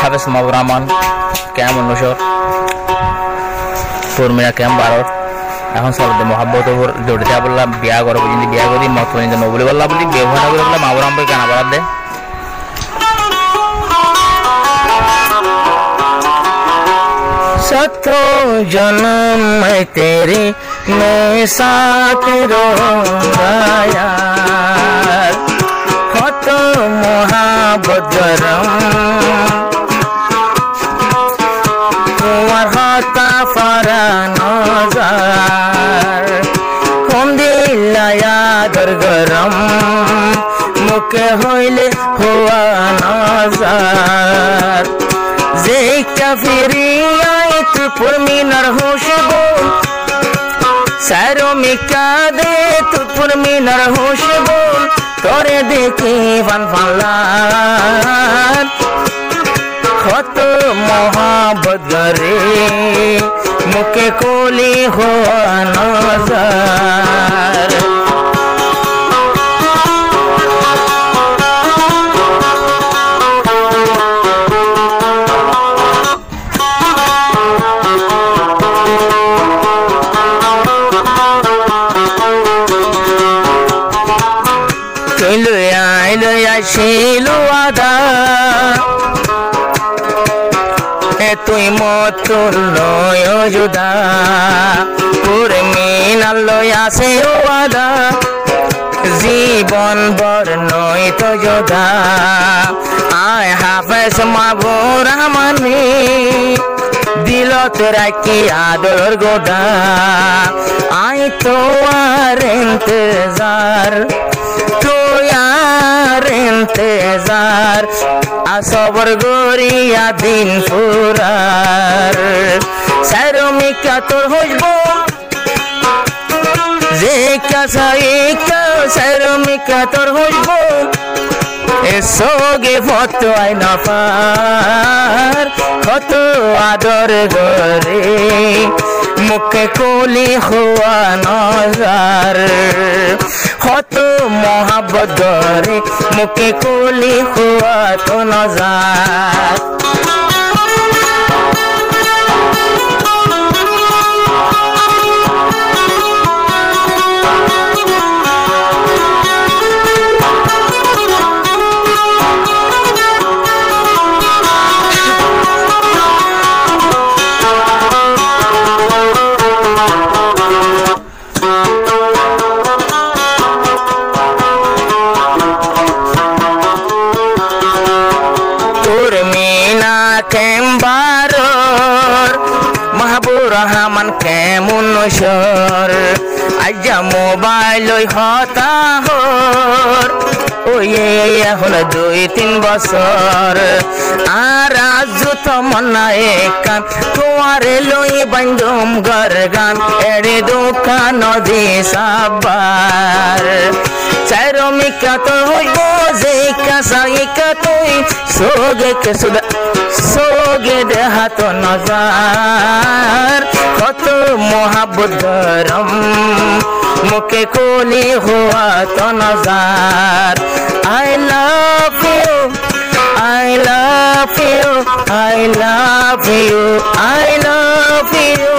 হাফেজ মাহবুব রহমান ক্যাম 1900 পূর্মিনা ক্যাম 12 এখন সব মহাব্বত জড়িত বললা বিয়া করব যদি বিয়া করি মত পর্যন্ত নবলি বললা বলি ব্যবহার করে বললা মাহবুব রহমান কেন বাড়াত দে सत्रो जन्म मैं तेरे मैं साथ रहूंगा यार खत मोहब्बत गरम तुम्हार हाथा फरा नजार कम दिला यादर गरम मुके होइले हुआ नजार जे काफिरी पुरमीनर होशबो सारो मिकादे तू पुरमीनर होशबो तोरे देखी फन फनलान खत मोहब्बत गरे मुके कोली हुआ नजार ছিলো আদা তুই মতুল নয় যুদা পুরমিনাল আছে ও আদা জীবন বর নয় তো যোদা আয় হাফেজ মাহবুব রহমানে দিলত রাখি আদর গোদা আয় তো আর ইন্তজার इंतजार असबर गोरिया दिन फुरार सैरो में क्या तोर होजबो जे क्या साइका सैरो में क्या तोर होजबो सोगे फतो आई ना पार खतो आदर गोरे मुखे कोली हुआ नजार खतो मोहब्बत गरे मुके कोली हुआ तो नजार রহমান কেমন সর আজ্জা মোবাইল হতা হর ওই এখন 2-3 বছর আর আজ তো মনায় কান তোমারে লই বান্ধম ঘর গান এড়ে দোকান দি সাবার চাইরো মিকা তো হইব যে কাসাইকা তুই সোগে কে সুদা सोगे देहात नजार कत मोहब्बत गरम मुके कोली हुआ तो नजार I love you I love you I love you I love you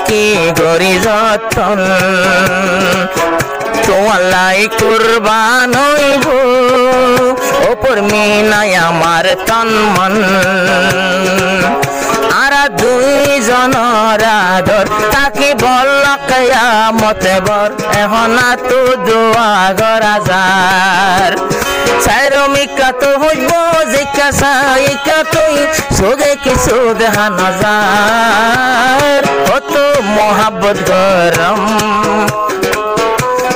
কি গরি যতন তোমালাই কুরবান হইব ওপর মিনাই আমার তন মন আর দুইজনের আদর তাকে বল কিয়ামতে বর এখন তো দোয়া করা যার সাইরো মিকা তো হইব যে কাসাইকা তুই সোগে কিছু দেখা নজার কত মোহাব্বত গরম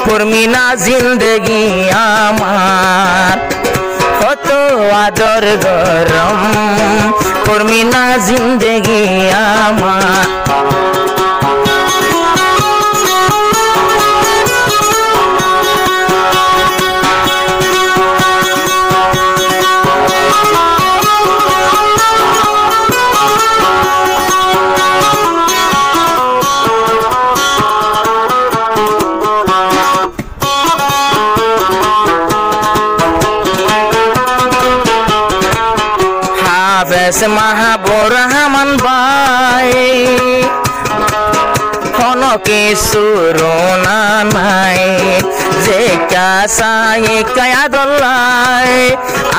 পুরমিনা জিন্দগি আমার কত আদর গরম পুরমিনা জিন্দগি আমার এস মাহাবুর রহমান ভাই কোনো কিছু রোনা নাই যে কাসাই কায়াদুল্লাহ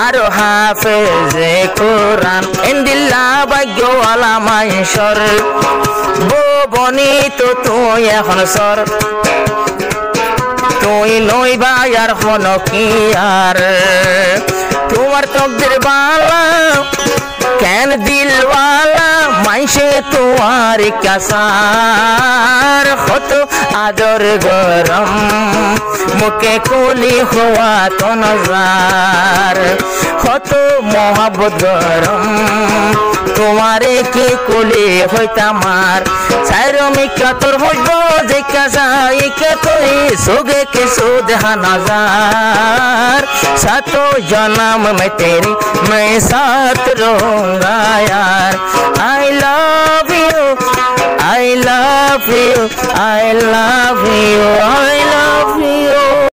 আর হাফেজে কোরআন ইন্দিল্লা ভাগ্যওয়ালা মাইশর বনি তো তুই এখন সর তুই লইবা আর হন কি আর তোমার তকদির বালা কেন দিলওয়ালা মাইশে তোমার কাসার কত আদর গরম মুখে কুলি হওয়া তো নজার কত মোহাব্বত গরম তোমারে কি কুলি হইতামার সাইরমিকা তোর হইব যে কাসাই কে তুই সুগে के सूद नजार सातों जन्म में तेरी मैं साथ रहूंगा यार I love you I love you I love you I love you